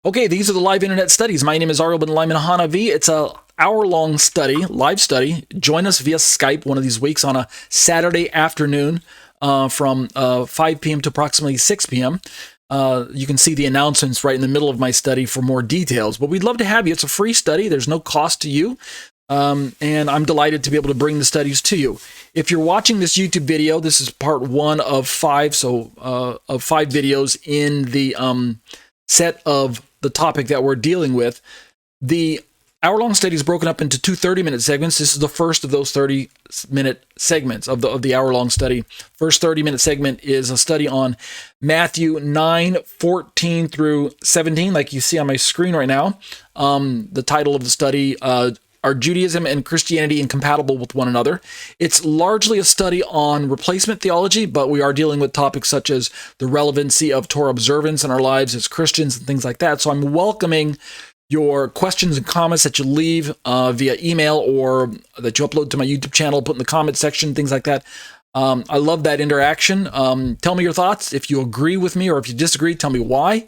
Okay, these are the live internet studies. My name is Ariel ben-Lyman HaNaviy. It's a hour-long study, live study. Join us via Skype one of these weeks on a Saturday afternoon from 5 p.m. to approximately 6 p.m. You can see the announcements right in the middle of my study for more details. But we'd love to have you. It's a free study. There's no cost to you. And I'm delighted to be able to bring the studies to you. If you're watching this YouTube video, this is part one of five, of 5 videos in the set of the topic that we're dealing with. The hour-long study is broken up into 2 30-minute segments. This is the first of those 30-minute segments of the hour-long study. First 30-minute segment is a study on Matthew 9:14 through 17, like you see on my screen right now. The title of the study, Are Judaism and Christianity Incompatible with One Another? It's largely a study on replacement theology, but we are dealing with topics such as the relevancy of Torah observance in our lives as Christians and things like that. So I'm welcoming your questions and comments that you leave via email or that you upload to my YouTube channel, put in the comment section, things like that. I love that interaction. Tell me your thoughts. If you agree with me or if you disagree, tell me why.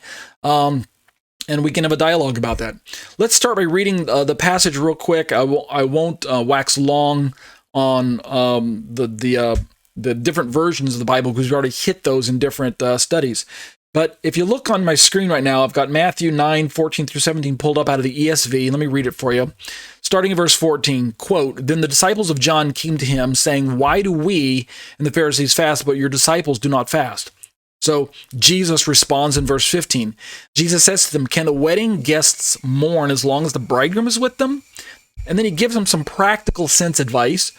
And we can have a dialogue about that. Let's start by reading the passage real quick. I won't wax long on the different versions of the Bible because we already hit those in different studies. But if you look on my screen right now, I've got Matthew 9:14 through 17 pulled up out of the ESV. Let me read it for you. Starting in verse 14, quote, "Then the disciples of John came to him, saying, 'Why do we and the Pharisees fast, but your disciples do not fast?' So Jesus responds in verse 15. Jesus says to them, 'Can the wedding guests mourn as long as the bridegroom is with them?' And then he gives them some practical sense advice.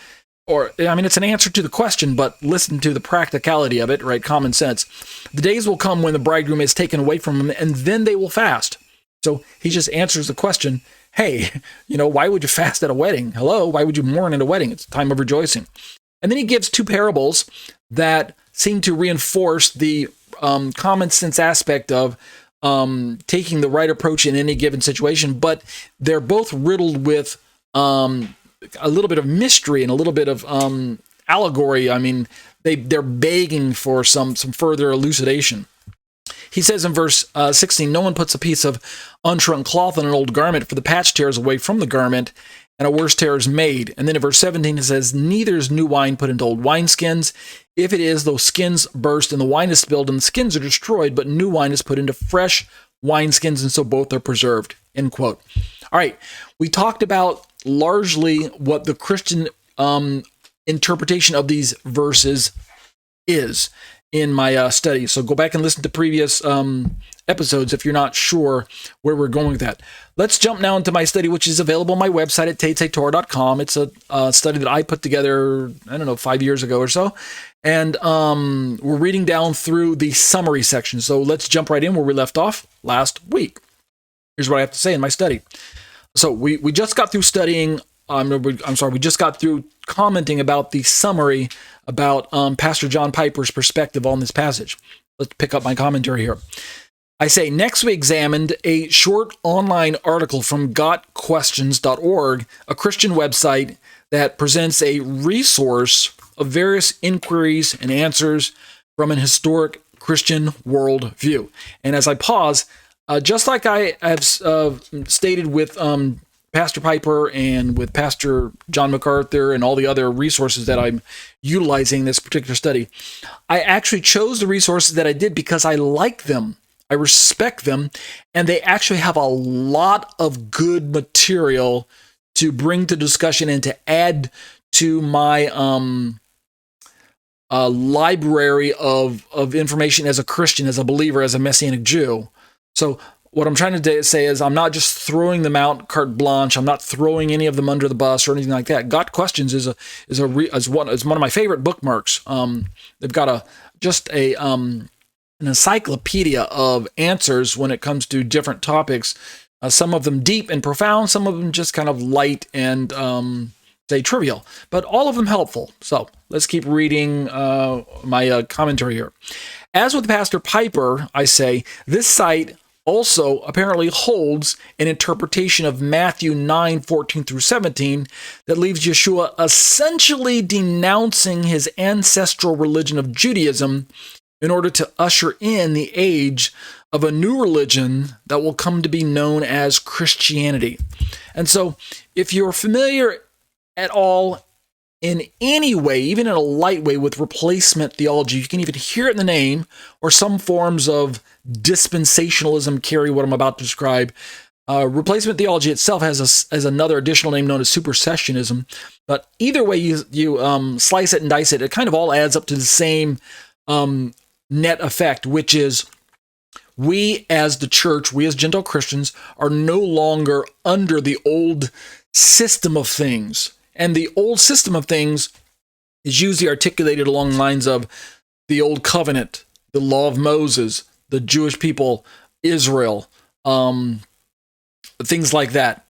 It's an answer to the question, but listen to the practicality of it, right? Common sense. The days will come when the bridegroom is taken away from them, and then they will fast. So he just answers the question, hey, why would you fast at a wedding? Hello, why would you mourn at a wedding? It's a time of rejoicing. And then he gives 2 parables that seem to reinforce the common sense aspect of taking the right approach in any given situation, but they're both riddled with a little bit of mystery and a little bit of allegory. I mean, they're begging for some further elucidation. He says in verse 16, "No one puts a piece of unshrunk cloth on an old garment, for the patch tears away from the garment, and a worse tear is made." And then in verse 17, it says, "Neither is new wine put into old wineskins. If it is, those skins burst, and the wine is spilled, and the skins are destroyed, but new wine is put into fresh wineskins, and so both are preserved." End quote. All right, we talked about largely what the Christian interpretation of these verses is in my study. So go back and listen to previous episodes if you're not sure where we're going with that. Let's jump now into my study, which is available on my website at tetzetorah.com. It's a study that I put together, 5 years ago or so. And we're reading down through the summary section. So let's jump right in where we left off last week. Here's what I have to say in my study. So we just got through studying, we just got through commenting about the summary about Pastor John Piper's perspective on this passage. Let's pick up my commentary here. I say, next we examined a short online article from gotquestions.org, a Christian website that presents a resource of various inquiries and answers from an historic Christian worldview. And as I pause, just like I have stated with Pastor Piper and with Pastor John MacArthur and all the other resources that I'm utilizing in this particular study, I actually chose the resources that I did because I like them. I respect them, and they actually have a lot of good material to bring to discussion and to add to my library of information as a Christian, as a believer, as a Messianic Jew. So what I'm trying to say is I'm not just throwing them out carte blanche. I'm not throwing any of them under the bus or anything like that. Got Questions is one of my favorite bookmarks. They've got an encyclopedia of answers when it comes to different topics. Some of them deep and profound, some of them just kind of light and trivial, but all of them helpful. So let's keep reading my commentary here. As with Pastor Piper, I say, this site also apparently holds an interpretation of Matthew 9:14 through 17 that leaves Yeshua essentially denouncing his ancestral religion of Judaism in order to usher in the age of a new religion that will come to be known as Christianity. And so, if you're familiar at all in any way, even in a light way, with replacement theology, you can even hear it in the name, or some forms of dispensationalism carry what I'm about to describe. Replacement theology itself has another additional name known as supersessionism. But either way you slice it and dice it, it kind of all adds up to the same net effect, which is we as the church, we as Gentile Christians, are no longer under the old system of things. And the old system of things is usually articulated along the lines of the Old Covenant, the Law of Moses, the Jewish people, Israel, things like that.